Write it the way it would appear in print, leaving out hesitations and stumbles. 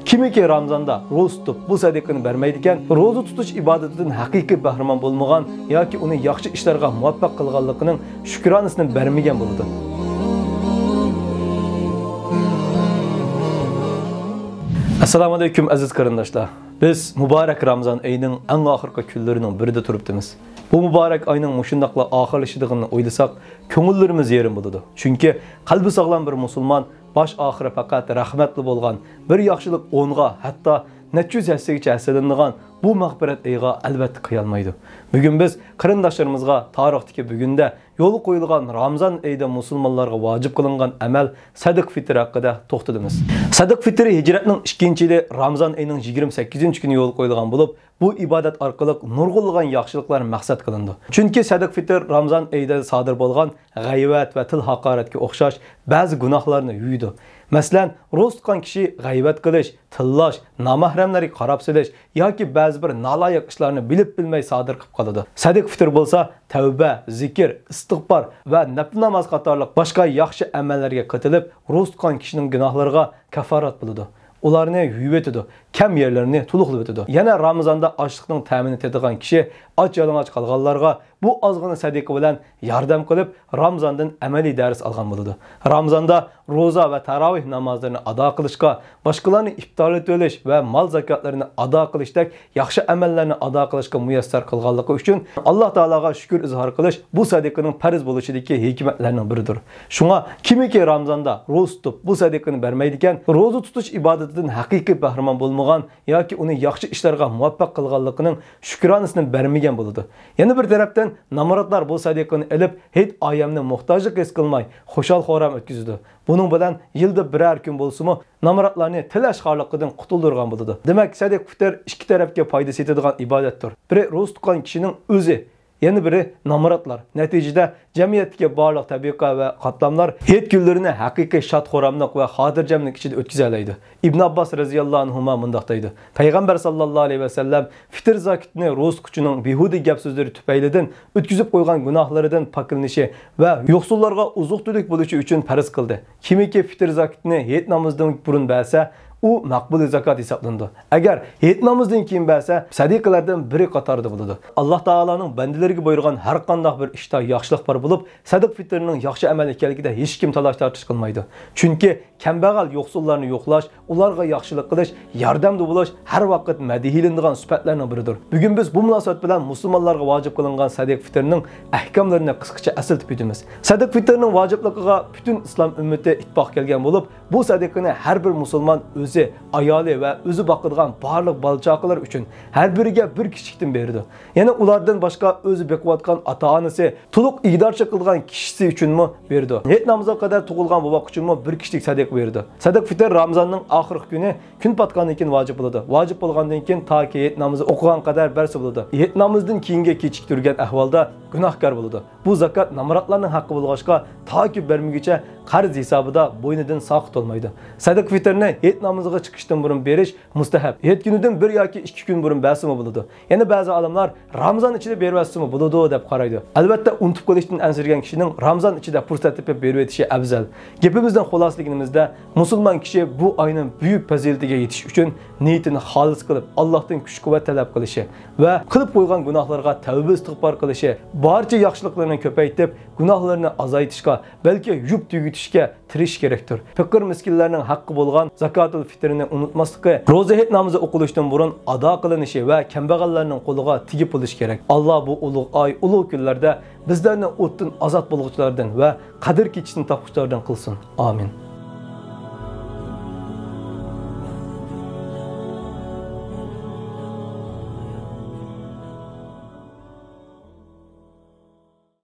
Kimiki Ramazanda roza tutup bu sadaqani bermaydigan, roza tutuş ibadetidan haqiqiy bahramon bo'lmagan yoki uni yaxshi ishlarga muvaffaq qilganligining shukronasini bermagan bo'ladi. Assalomu alaykum aziz qarindoshlar. Biz muborak Ramazon oyining eng oxirgi kunlarining birida turibmiz. Bu muborak oyning mushundaqla oxirlashadiganini o'ylasak, ko'ngillarimiz yerim bo'ladi. Chunki qalbi sog'lom bir musulmon baş ahire faqat rahmetli bo'lgan, bir yaxshilik o'nga, hatto necha yuz yassigacha hasadlanadigan bu mag'firat oyiga albatta qiyolmaydi. Bugun biz qarindoshlarimizga tarixdagi bugunda yo'l qo'yilgan Ramazon oyida musulmonlarga vojib qilingan amal sadiq fitr haqida to'xtalamiz. Sadiq fitr hijratning 2-yili Ramazon oyining 28-kuni yo'l qo'yilgan bo'lib, bu ibodat orqali nurg'unlagan yaxshiliklar maqsad qilindi. Chunki sadiq fitr Ramazon oyida sodir bo'lgan g'ayvat va til haqoratga o'xshash ba'zi gunohlarni yuydi. Masalan, ro'za tutgan kishi g'ayvat qilish, tillash, nomahramlarga qarab silish yoki ba'zi bir naloyiq ishlarni bilib bilmay sodir qilib qoladi. Sadiq fitr bo'lsa, tavba, zikr, istig'for va nafl namoz qatorliq boshqa yaxshi amallarga qatilib, ro'za tutgan kishining gunohlariga kafarat bo'ladi. Ularni yuvib o'tadi, kam yerlarini to'liqlab o'tadi. Yana Ramazonda ochliqning ta'minini tetigan kishi och yalang'och qolganlarga bu ozg'ina sadiqa bilan yordam qilib, Ramazondan amaliy dars olgan bo'ladi. Ramazonda roza va tarovih namozlarini ado qilishga, boshqalarni iftor etish va mol zakotlarini ado qilishdek yaxshi amallarni ado qilishga muyassar qilganligi uchun Alloh taologa shukr izhor qilish bu sadiqaning farz bo'lishidagi hikmatlarning biridir. Shunga kimiki Ramazonda roza tutib bu sadiqani bermaydigan, roza tutish ibodatidan haqiqiy bahramon bo'lmagan yoki uni yaxshi ishlarga muvaffaq qilganligining shukronasini bermagan bo'ladi. Yana bir tarafdan namoratlar bu sadiqani elib, hech oyamni muhtojlik his qilmay, xushal-xoram o'tkazadi. Buning bilan yilda birer kun bo'lsa-mu, namoratlarni tilashxorligidan qutuldirgan bo'ladi. Demak, sadiq fitr ikki tarafga foyda yetadigan ibodatdir. Biri roza tutgan kishining o'zi, yana biri namoratlar. Natijada jamiyatdagi barliq tabiqa va qatlamlar hech kunlarini haqiqiy shod-xo'ramlik va xotirjamlik ichida o'tkaza oladi. Ibn Abbos radhiyallohu anhu mundoq deydi. Payg'ambar sallallohu alayhi vasallam fitr zakotni ro'za kuchining behuda gap so'zlari tufaylidan o'tkazib qo'ygan gunohlaridan pokilnishi va yo'qsullarga uzuq-tulik bo'lishi uchun farz qildi. Kimiki fitr zakotni hech namozdan burun bersa, u maqbul zakat hisoblanadi. Agar hech namozdan keyin bersa, sadiqalardan biri qatorida bo'ladi. Alloh taolaning bandalariga buyurgan har qanday bir ishda yaxshilik bor bo'lib, sadiq fitrning yaxshi amal ekanligida hech kim talash tortish qilmaydi. Chunki kambag'al yo'qsullarni yo'qlash, ularga yaxshilik qilish, yordamda bo'lish har vaqt madihilinadigan sifatlarning biridir. Bugun biz bu munosabat bilan musulmonlarga vojib qilingan sadiq fitrning ahkomlarini qisqacha asl etamiz. Sadiq fitrning vojibligiga butun islom ummati ittifoq kelgan bo'lib, bu sadiqani har bir musulmon o'zi, ayoli va o'zi boqadigan barliq bolchaqalar uchun har biriga bir kichikdan berdi. Yana ulardan boshqa o'zi beqiyotgan ota-onasi, to'liq iqtidorchi qilgan kishisi uchunmi berdi. Hech namozga qadar tug'ilgan boboq uchunmi bir kichik sadiq berdi. Sadiq fitr Ramazonning oxirgi kuni kun patgandan keyin vojib bo'ladi. Vojib bo'lgandan keyin toki hech namozni o'qigan qadar bersa bo'ladi. Hech namozdan keyinga kechiktirgan ahvolda gunohkor bo'ladi. Bu zakat namoratlarning haqqi bo'lg'achqa toki bermaguncha qarz hisobida bo'ynidan soqit olmaydi. Sadiq fitrni hech namozga chiqishdan burun berish mustahab. Hech kunidan 1 yoki 2 kun burun bersimi bo'ladi. Yana ba'zi olimlar Ramazon ichida bermasmi bo'ladi deb qaraydi. Albatta unutib qolishdan ansirgan kishining Ramazon ichida fursat topib berib o'tishi afzal. Gapimizdan xulosaligimizda musulmon kishi bu oyning buyuk fazilatiga yetish uchun niyatini xolis qilib, Allohdan kuch-quvvat talab qilishi va qilib qo'ygan gunohlarga tavba istig'for qilishi, barcha yaxshiliklarni ko'paytirib, gunohlarni azaytishga, balki yub tugutishga tirish kerakdir. Faqir miskinlarning haqqi bo'lgan zakatul fitrini unutmasligi, roza hech namozi o'qilishdan burun ado qilinishi va kambag'allarning qo'liga tegib bo'lish kerak. Alloh bu ulug' oy, ulug' kunlarda bizlarni o'tdan ozod bo'lg'uvchilardan va qadr kechishni topuvchilardan qilsin. Amin.